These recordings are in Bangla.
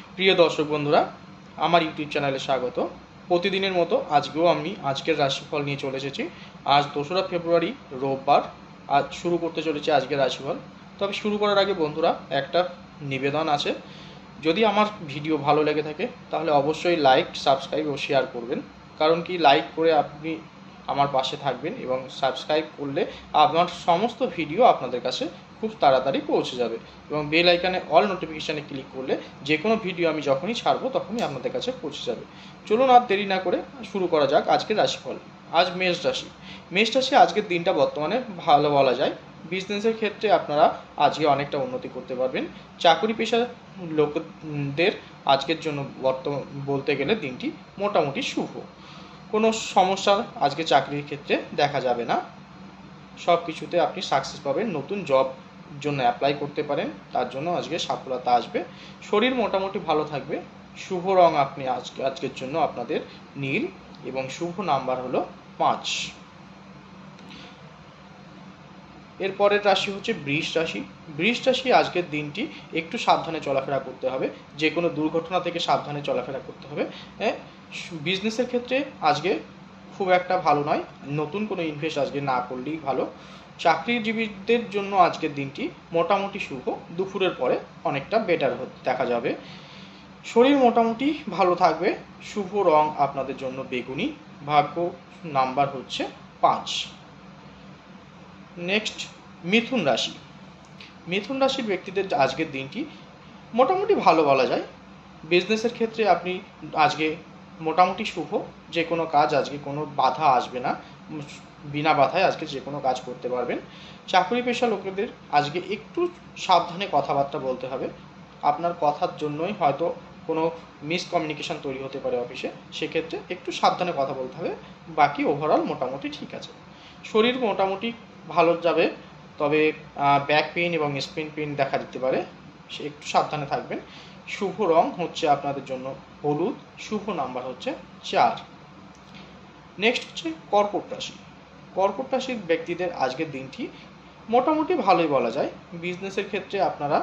প্রিয় দর্শক বন্ধুরা, আমার ইউটিউব চ্যানেলে স্বাগত। প্রতিদিনের মতো আজকেও আমি আজকের রাশিফল নিয়ে চলে এসেছি। আজ 2রা ফেব্রুয়ারি, রোববার। আজ শুরু করতে চলেছি আজকের রাশিফল। তবে শুরু করার আগে বন্ধুরা একটা নিবেদন আছে। যদি আমার ভিডিও ভালো লেগে থাকে তাহলে অবশ্যই লাইক, সাবস্ক্রাইব ও শেয়ার করবেন। কারণ কি, লাইক করে আপনি আমার পাশে থাকবেন এবং সাবস্ক্রাইব করলে আমার সমস্ত ভিডিও আপনাদের কাছে খুব তাড়াতাড়ি পৌঁছে যাবে, এবং বেল আইকনে অল নোটিফিকেশানে ক্লিক করলে যে কোনো ভিডিও আমি যখনই ছাড়বো তখনই আপনাদের কাছে পৌঁছে যাবে। চলুন আর দেরি না করে শুরু করা যাক আজকের রাশিফল। আজ মেষ রাশি। মেষ রাশি আজকের দিনটা বর্তমানে ভালো বলা যায়। বিজনেসের ক্ষেত্রে আপনারা আজকে অনেকটা উন্নতি করতে পারবেন। চাকরি পেশার লোকদের আজকের জন্য বলতে গেলে দিনটি মোটামুটি শুভ। কোনো সমস্যা আজকে চাকরির ক্ষেত্রে দেখা যাবে না। সব কিছুতে আপনি সাকসেস পাবেন। নতুন জব জন্য অ্যাপ্লাই করতে পারেন, তার জন্য আজকে সফলতা আসবে। শরীর মোটামুটি ভালো থাকবে। শুভ রং আপনি আজকের জন্য আপনাদের নীল, এবং শুভ নাম্বার হলো 5। এরপরের রাশি হচ্ছে বৃষ রাশি। বৃষ রাশি আজকের দিনটি একটু সাবধানে চলাফেরা করতে হবে। যে কোনো দুর্ঘটনা থেকে সাবধানে চলাফেরা করতে হবে। বিজনেসের ক্ষেত্রে আজকে খুব একটা ভালো নয়। নতুন কোনো ইনভেস্ট আজকে না করলেই ভালো। চাকরিজীবীদের জন্য আজকের দিনটি মোটামুটি শুভ। দুপুরের পরে অনেকটা বেটার দেখা যাবে। শরীর মোটামুটি ভালো থাকবে। শুভ রং আপনাদের জন্য বেগুনি। ভাগ্য নাম্বার হচ্ছে 5। নেক্সট, মিথুন রাশি। মিথুন রাশির ব্যক্তিদের আজকের দিনটি মোটামুটি ভালো বলা যায়। বিজনেসের ক্ষেত্রে আপনি আজকে মোটামুটি শুভ। যে কোনো কাজ আজকে কোনো বাধা আসবে না। বিনা বাধায় আজকে যে কোনো কাজ করতে পারবেন। চাকরি পেশা লোকেদের আজকে একটু সাবধানে কথাবার্তা বলতে হবে। আপনার কথার জন্যই হয়তো কোনো মিসকমিউনিকেশন তৈরি হতে পারে অফিসে। সেক্ষেত্রে একটু সাবধানে কথা বলতে হবে। বাকি ওভারঅল মোটামুটি ঠিক আছে। শরীর মোটামুটি ভালো যাবে, তবে ব্যাক পেইন এবং স্পিন পেইন দেখা দিতে পারে। সে একটু সাবধানে থাকবেন। শুভ রং হচ্ছে আপনাদের জন্য হলুদ। শুভ নাম্বার হচ্ছে 4। নেক্সট হচ্ছে কর্কট রাশি। কর্কট রাশির ব্যক্তিদের আজকের দিনটি মোটামুটি ভালোই বলা যায়। বিজনেসের ক্ষেত্রে আপনারা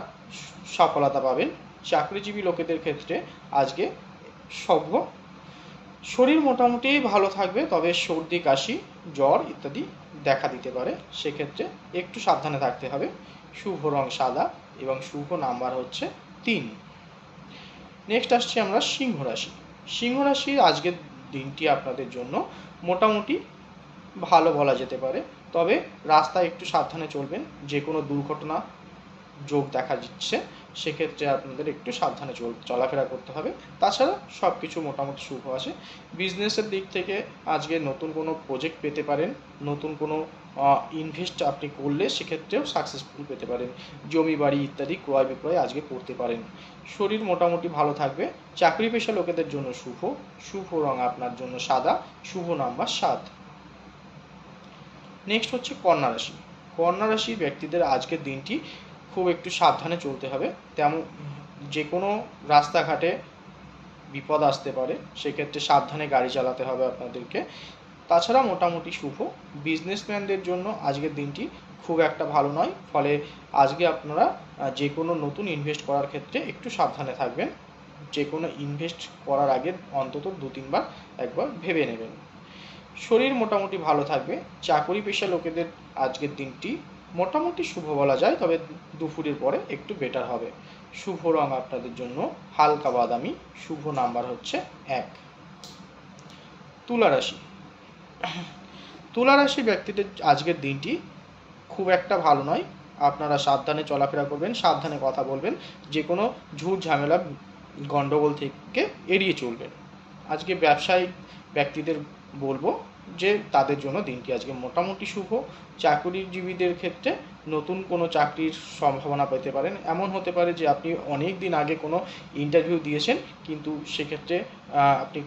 সফলতা পাবেন। চাকরিজীবী লোকেদের ক্ষেত্রে আজকে সভ্য। শরীর মোটামুটি ভালো থাকবে, তবে সর্দি, কাশি, জ্বর ইত্যাদি দেখা দিতে পারে। সেক্ষেত্রে একটু সাবধানে থাকতে হবে। শুভ রং সাদা এবং শুভ নাম্বার হচ্ছে 3। নেক্সট আসছি আমরা সিংহ রাশি। সিংহ রাশির আজকের দিনটি আপনাদের জন্য মোটামুটি ভালো বলা যেতে পারে, তবে রাস্তায় একটু সাবধানে চলবেন। যে কোনো দুর্ঘটনা যোগ দেখা দিচ্ছে, সেক্ষেত্রে আপনাদের একটু সাবধানে চলাফেরা করতে হবে। তাছাড়া সব কিছু মোটামুটি শুভ আছে। বিজনেসের দিক থেকে আজকে নতুন কোনো প্রজেক্ট পেতে পারেন। নতুন কোনো ইনভেস্ট আপনি করলে সেক্ষেত্রেও সাকসেসফুল পেতে পারেন। জমি বাড়ি ইত্যাদি ক্রয় বিক্রয় আজকে করতে পারেন। শরীর মোটামুটি ভালো থাকবে। চাকরি পেশা লোকেদের জন্য শুভ। শুভ রং আপনার জন্য সাদা। শুভ নাম্বার 7। নেক্সট হচ্ছে কন্যা রাশি। কন্যা রাশির ব্যক্তিদের আজকের দিনটি খুব একটু সাবধানে চলতে হবে। তেমন যে কোনো রাস্তাঘাটে বিপদ আসতে পারে, সেক্ষেত্রে সাবধানে গাড়ি চালাতে হবে আপনাদেরকে। তাছাড়া মোটামুটি শুভ। বিজনেসম্যানদের জন্য আজকের দিনটি খুব একটা ভালো নয়। ফলে আজকে আপনারা যে কোনো নতুন ইনভেস্ট করার ক্ষেত্রে একটু সাবধানে থাকবেন। যে কোনো ইনভেস্ট করার আগে অন্তত 2-3 বার একবার ভেবে নেবেন। শরীর মোটামুটি ভালো থাকবে। চাকরি পেশা লোকেদের আজকের দিনটি মোটামুটি শুভ বলা যায়, তবে দুপুরের পরে একটু বেটার হবে। শুভ রং আপনাদের জন্য হালকা বাদামি। শুভ নাম্বার হচ্ছে 1। তুলা রাশি। তুলা রাশি ব্যক্তিদের আজকের দিনটি খুব একটা ভালো নয়। আপনারা সাবধানে চলাফেরা করবেন, সাবধানে কথা বলবেন। যে কোনো ঝুট ঝামেলা গণ্ডগোল থেকে এড়িয়ে চলবেন। আজকে ব্যবসায়ী ব্যক্তিদের বলবো যে তাদের জন্য দিনটি আজকে মোটামুটি শুভ। চাকরিজীবীদের ক্ষেত্রে নতুন কোনো চাকরির সম্ভাবনা পেতে পারেন। এমন হতে পারে যে আপনি অনেক দিন আগে কোনো ইন্টারভিউ দিয়েছেন, কিন্তু সেক্ষেত্রে আপনি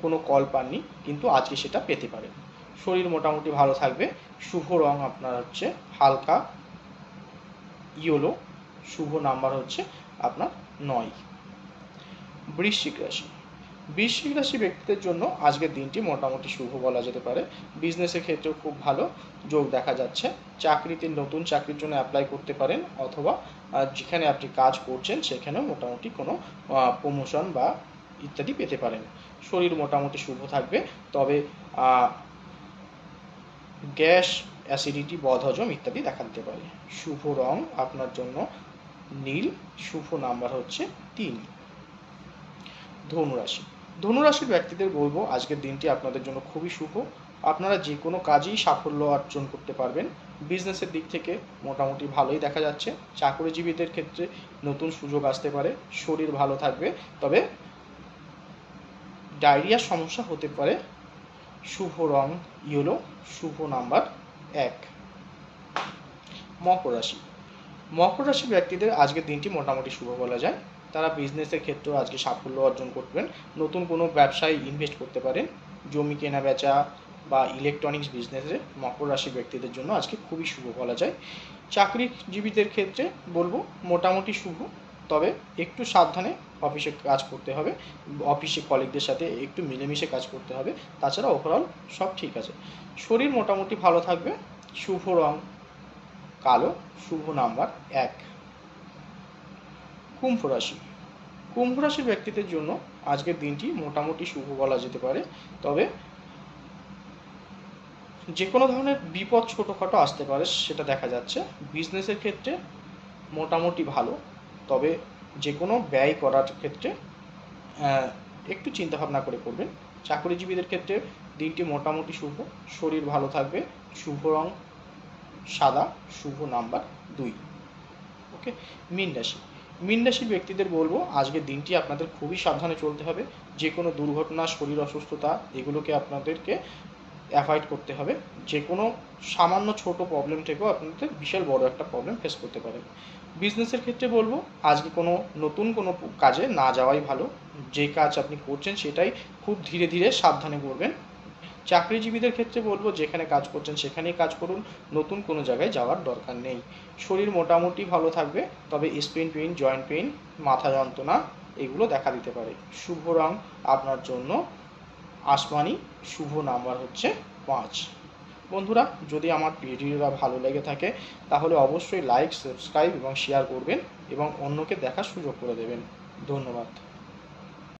কোনো কল পাননি, কিন্তু আজকে সেটা পেতে পারেন। শরীর মোটামুটি ভালো থাকবে। শুভ রং আপনার হচ্ছে হালকা ইয়েলো। শুভ নাম্বার হচ্ছে আপনার 9। বৃশ্চিক রাশি। বৃশ্চিক রাশি ব্যক্তিদের জন্য আজকের দিনটি মোটামুটি শুভ বলা যেতে পারে। বিজনেসের ক্ষেত্রেও খুব ভালো যোগ দেখা যাচ্ছে। নতুন চাকরির জন্য অ্যাপ্লাই করতে পারেন, অথবা আর যেখানে আপনি কাজ করছেন সেখানেও মোটামুটি কোনো প্রমোশন বা ইত্যাদি পেতে পারেন। শরীর মোটামুটি শুভ থাকবে, তবে গ্যাস, অ্যাসিডিটি, বদহজম ইত্যাদি দেখা দিতে পারে। শুভ রং আপনার জন্য নীল, শুভ নাম্বার হচ্ছে 3। ধনুরাশি। ধনুরাশির ব্যক্তিদের বলবো আজকের দিনটি আপনাদের জন্য খুবই শুভ। আপনারা যে কোনো কাজেই সাফল্য অর্জন করতে পারবেন। বিজনেসের দিক থেকে মোটামুটি ভালোই দেখা যাচ্ছে। চাকরিজীবীদের ক্ষেত্রে নতুন সুযোগ আসতে পারে। শরীর ভালো থাকবে, তবে ডায়রিয়ার সমস্যা হতে পারে। শুভ রং ইয়েলো, শুভ নাম্বার 1। মকর রাশি। মকর রাশির ব্যক্তিদের আজকের দিনটি মোটামুটি শুভ বলা যায়। তারা বিজনেসের ক্ষেত্রেও আজকে সাফল্য অর্জন করবেন। নতুন কোনো ব্যবসায় ইনভেস্ট করতে পারেন। জমি কেনা বেচা বা ইলেকট্রনিক্স বিজনেসে মকর রাশির ব্যক্তিদের জন্য আজকে খুবই শুভ বলা যায়। চাকরিজীবীদের ক্ষেত্রে বলবো মোটামুটি শুভ, তবে একটু সাবধানে অফিসে কাজ করতে হবে। অফিসে কলিগদের সাথে একটু মিলেমিশে কাজ করতে হবে। তাছাড়া ওভারঅল সব ঠিক আছে। শরীর মোটামুটি ভালো থাকবে। শুভ রং কালো, শুভ নাম্বার 1। কুম্ভ রাশি। কুম্ভ রাশির ব্যক্তিদের জন্য আজকের দিনটি মোটামুটি শুভ বলা যেতে পারে, তবে যে কোনো ধরনের বিপদ ছোটোখাটো আসতে পারে সেটা দেখা যাচ্ছে। বিজনেসের ক্ষেত্রে মোটামুটি ভালো, তবে যে কোনো ব্যয় করার ক্ষেত্রে একটু চিন্তাভাবনা করে করবেন। চাকরিজীবীদের ক্ষেত্রে দিনটি মোটামুটি শুভ। শরীর ভালো থাকবে। শুভ রং সাদা, শুভ নাম্বার 2। ওকে। মীন রাশি। মীন রাশির ব্যক্তিদের বলবো আজকের দিনটি আপনাদের খুবই সাবধানে চলতে হবে। যে কোনো দুর্ঘটনা, শরীর অসুস্থতা এগুলোকে আপনাদেরকে অ্যাভয়েড করতে হবে। যে কোনো সামান্য ছোট প্রবলেম থেকেও আপনাদের বিশাল বড় একটা প্রবলেম ফেস করতে পারেন। বিজনেসের ক্ষেত্রে বলবো আজকে কোনো নতুন কোনো কাজে না যাওয়াই ভালো। যে কাজ আপনি করছেন সেটাই খুব ধীরে ধীরে সাবধানে করবেন। চাকরিজীবীদের ক্ষেত্রে বলবো যেখানে কাজ করছেন সেখানেই কাজ করুন, নতুন কোনো জায়গায় যাওয়ার দরকার নেই। শরীর মোটামুটি ভালো থাকবে, তবে স্পেন পেইন, জয়েন্ট পেইন, মাথা যন্ত্রণা এগুলো দেখা দিতে পারে। শুভ রং আপনার জন্য আসমানি, শুভ নাম্বার হচ্ছে 5। বন্ধুরা, যদি আমার ভিডিওটা ভালো লেগে থাকে তাহলে অবশ্যই লাইক, সাবস্ক্রাইব এবং শেয়ার করবেন এবং অন্যকে দেখার সুযোগ করে দেবেন। ধন্যবাদ।